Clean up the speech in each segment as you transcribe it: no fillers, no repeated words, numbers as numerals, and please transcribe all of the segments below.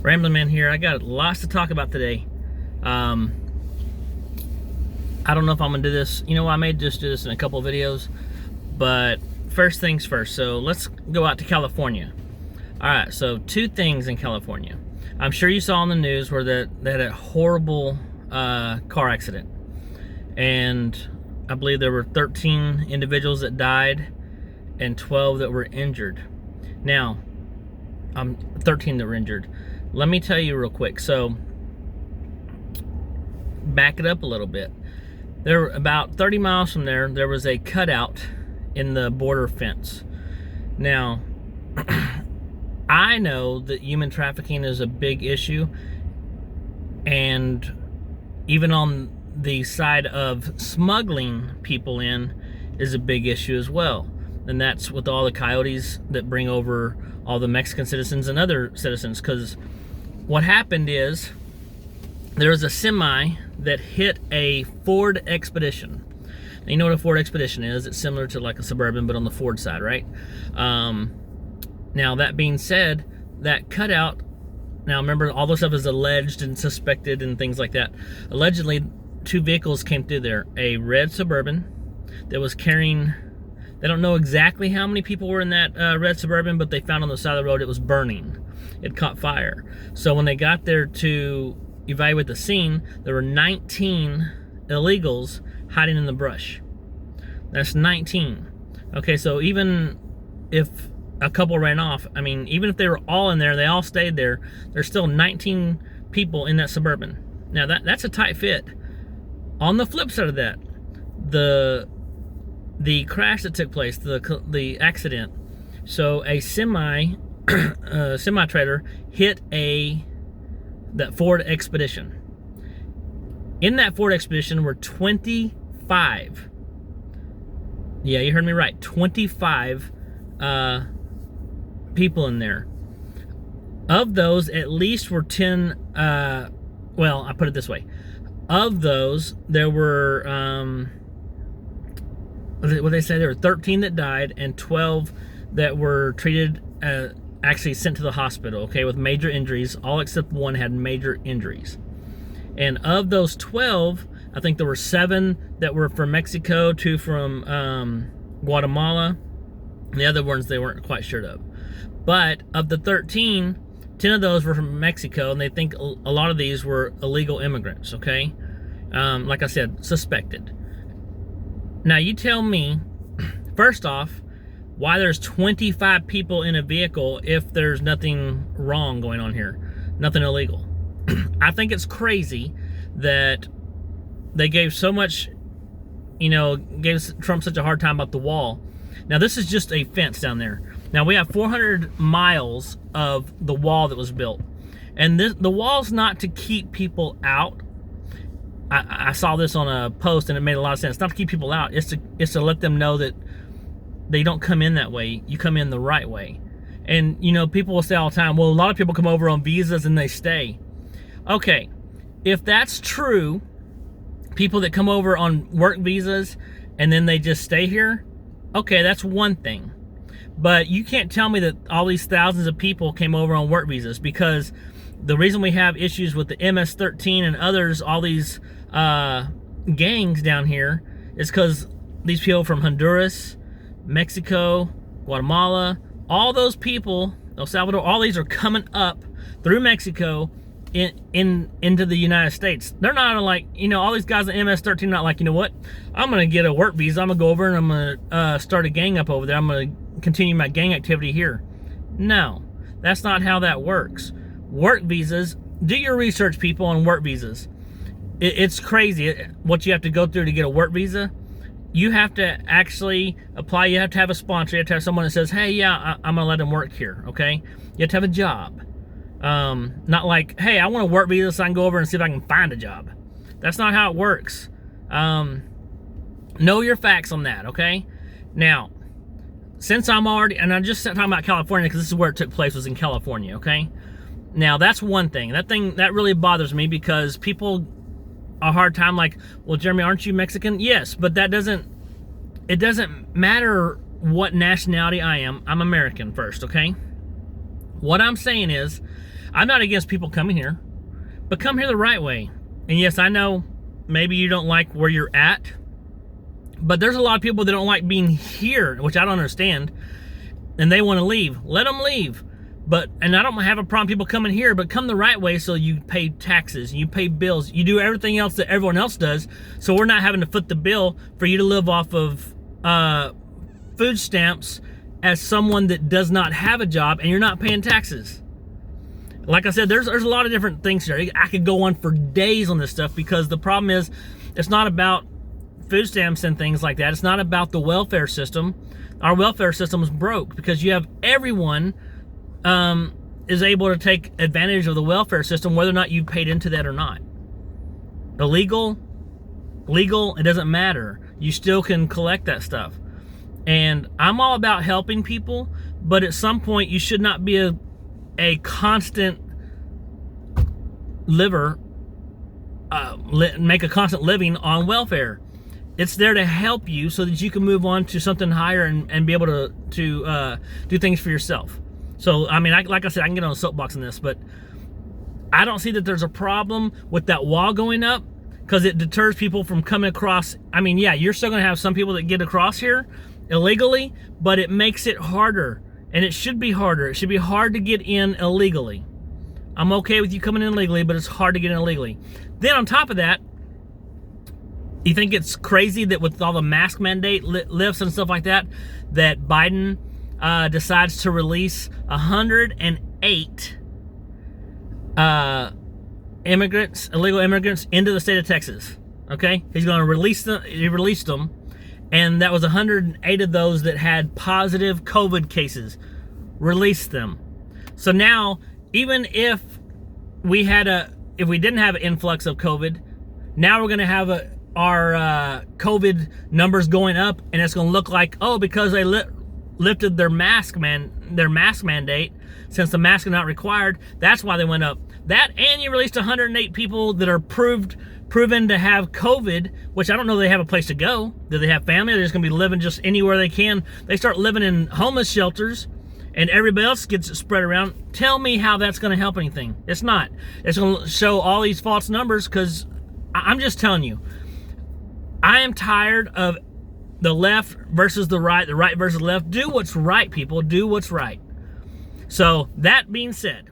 Ramblin Man here. I got lots to talk about today. I don't know if I'm gonna do this. I may just do this in a couple of videos, but first things first. So let's go out to California. All right. So two things in California. I'm sure you saw on the news where they had a horrible car accident, and I believe there were 13 individuals that died and 12 that were injured. Now, 13 that were injured. Let me tell you real quick. So, back it up a little bit. There, about 30 miles from there, there was a cutout in the border fence. Now, I know that human trafficking is a big issue, and even on the side of smuggling people in is a big issue as well. And that's with all the coyotes that bring over all the Mexican citizens and other citizens. Because what happened is there was a semi that hit a Ford Expedition. Now, you know what a Ford Expedition is? It's similar to like a Suburban, but on the Ford side, right? Now, that being said, that cutout, now remember, all this stuff is alleged and suspected and things like that. Allegedly, two vehicles came through there. A red Suburban that was carrying, they don't know exactly how many people were in that red Suburban, but they found on the side of the road it was burning. It caught fire. So when they got there to evaluate the scene, there were 19 illegals hiding in the brush. That's 19. Okay, so even if a couple ran off, I mean, even if they were all in there, they all stayed there, there's still 19 people in that Suburban. Now, that's a tight fit. On the flip side of that, the crash that took place, the accident, so a semi-trailer hit that Ford Expedition. In that Ford Expedition were 25. Yeah, you heard me right. 25 people in there. Of those, at least were 10. Well, I put it this way. Of those, there were what they say, there were 13 that died and 12 that were treated, actually sent to the hospital, okay, with major injuries. All except one had major injuries. And of those 12, I think there were 7 that were from Mexico, 2 from Guatemala, and the other ones they weren't quite sure of. But of the 13, 10 of those were from Mexico, and they think a lot of these were illegal immigrants, okay? Like I said, suspected. Now, you tell me, first off, why there's 25 people in a vehicle if there's nothing wrong going on here, nothing illegal. I think it's crazy that they gave so much, gave Trump such a hard time about the wall. Now, this is just a fence down there. Now, we have 400 miles of the wall that was built. And the wall's not to keep people out. I saw this on a post, and it made a lot of sense. It's not to keep people out. It's to let them know that they don't come in that way. You come in the right way. And, people will say all the time, well, a lot of people come over on visas and they stay. Okay, if that's true, people that come over on work visas and then they just stay here, okay, that's one thing. But you can't tell me that all these thousands of people came over on work visas, because the reason we have issues with the MS-13 and others, all these gangs down here, is because these people from Honduras, Mexico, Guatemala, all those people, El Salvador, all these are coming up through Mexico into the United States. They're not like, all these guys in MS-13 not like, you know what, I'm going to get a work visa, I'm going to go over and I'm going to start a gang up over there, I'm going to continue my gang activity here. No, that's not how that works. Work visas, do your research, people, on work visas. It's crazy what you have to go through to get a work visa. You have to actually apply. You have to have a sponsor. You have to have someone that says, hey, yeah, I'm going to let them work here, okay? You have to have a job. Not like, hey, I want a work visa so I can go over and see if I can find a job. That's not how it works. Know your facts on that, okay? Now, since I'm already, and I'm just talking about California because this is where it took place, was in California, okay? Now, that's one thing. That really bothers me, because people a hard time like, well, Jeremy, aren't you Mexican? Yes, but it doesn't matter what nationality I am. I'm American first, okay? What I'm saying is, I'm not against people coming here, but come here the right way. And yes, I know maybe you don't like where you're at, but there's a lot of people that don't like being here, which I don't understand, and they want to leave. Let them leave. And I don't have a problem people coming here, but come the right way so you pay taxes, you pay bills, you do everything else that everyone else does, so we're not having to foot the bill for you to live off of food stamps as someone that does not have a job and you're not paying taxes. Like I said, there's a lot of different things here. I could go on for days on this stuff, because the problem is it's not about food stamps and things like that. It's not about the welfare system. Our welfare system is broke because you have everyone is able to take advantage of the welfare system, whether or not you paid into that or not. Illegal, legal, it doesn't matter. You still can collect that stuff. And I'm all about helping people, but at some point you should not be a constant liver, make a constant living on welfare. It's there to help you so that you can move on to something higher and be able to do things for yourself. So, I mean, like I said, I can get on a soapbox on this, but I don't see that there's a problem with that wall going up, because it deters people from coming across. I mean, yeah, you're still going to have some people that get across here illegally, but it makes it harder. And it should be harder. It should be hard to get in illegally. I'm okay with you coming in legally, but it's hard to get in illegally. Then on top of that, you think it's crazy that with all the mask mandate lifts and stuff like that, that Biden decides to release 108 illegal immigrants into the state of Texas. Okay? He's going to release them. He released them. And that was 108 of those that had positive COVID cases. Released them. So now, even if we didn't have an influx of COVID, now we're going to have our COVID numbers going up, and it's going to look like, oh, because they lifted their mask mandate, since the masks are not required, that's why they went up. That, and you released 108 people that are proven to have COVID, which I don't know they have a place to go. Do they have family? They're just going to be living just anywhere they can. They start living in homeless shelters, and everybody else gets it spread around. Tell me how that's going to help anything. It's not. It's going to show all these false numbers, because I'm just telling you, I am tired of the left versus the right versus the left. Do what's right, people. Do what's right. So, that being said,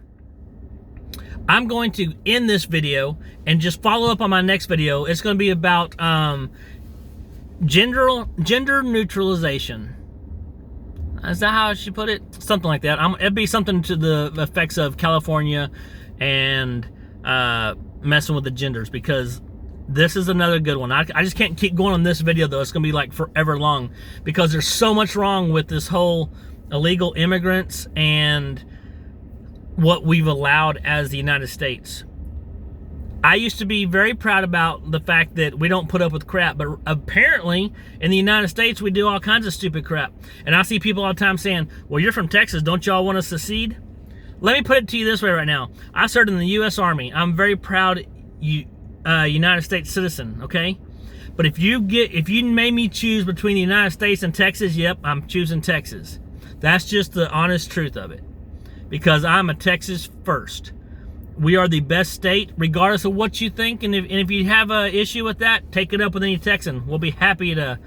I'm going to end this video and just follow up on my next video. It's going to be about gender neutralization. Is that how I should put it? Something like that. It'd be something to the effects of California and messing with the genders, because this is another good one. I just can't keep going on this video, though. It's going to be like forever long, because there's so much wrong with this whole illegal immigrants and what we've allowed as the United States. I used to be very proud about the fact that we don't put up with crap, but apparently in the United States we do all kinds of stupid crap. And I see people all the time saying, well, you're from Texas, don't y'all want to secede? Let me put it to you this way right now. I served in the U.S. Army. I'm very proud United States citizen, okay? But if you made me choose between the United States and Texas, yep, I'm choosing Texas. That's just the honest truth of it. Because I'm a Texas first. We are the best state, regardless of what you think. And if you have an issue with that, take it up with any Texan. We'll be happy to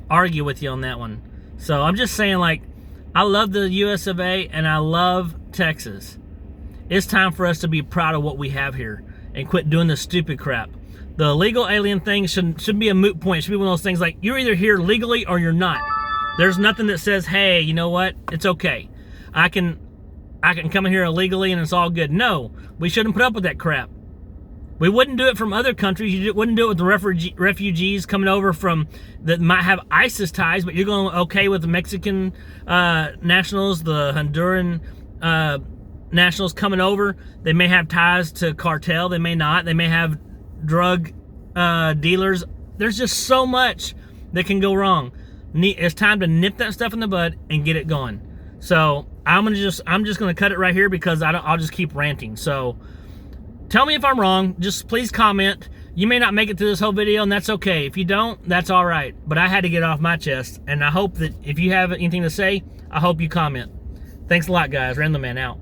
argue with you on that one. So I'm just saying, like, I love the US of A and I love Texas. It's time for us to be proud of what we have here and quit doing this stupid crap. The illegal alien thing shouldn't be a moot point. It should be one of those things like, you're either here legally or you're not. There's nothing that says, hey, you know what? It's okay. I can come in here illegally and it's all good. No, we shouldn't put up with that crap. We wouldn't do it from other countries. You wouldn't do it with the refugees coming over from that might have ISIS ties, but you're going okay with the Mexican nationals, the Honduran nationals coming over. They may have ties to cartel. They may not. They may have drug dealers. There's just so much that can go wrong. It's time to nip that stuff in the bud and get it going. So I'm just gonna cut it right here because I'll just keep ranting. So tell me if I'm wrong. Just please comment. You may not make it through this whole video, and that's okay. If you don't, that's all right. But I had to get it off my chest, and I hope that if you have anything to say, I hope you comment. Thanks a lot, guys. Ramblin Man out.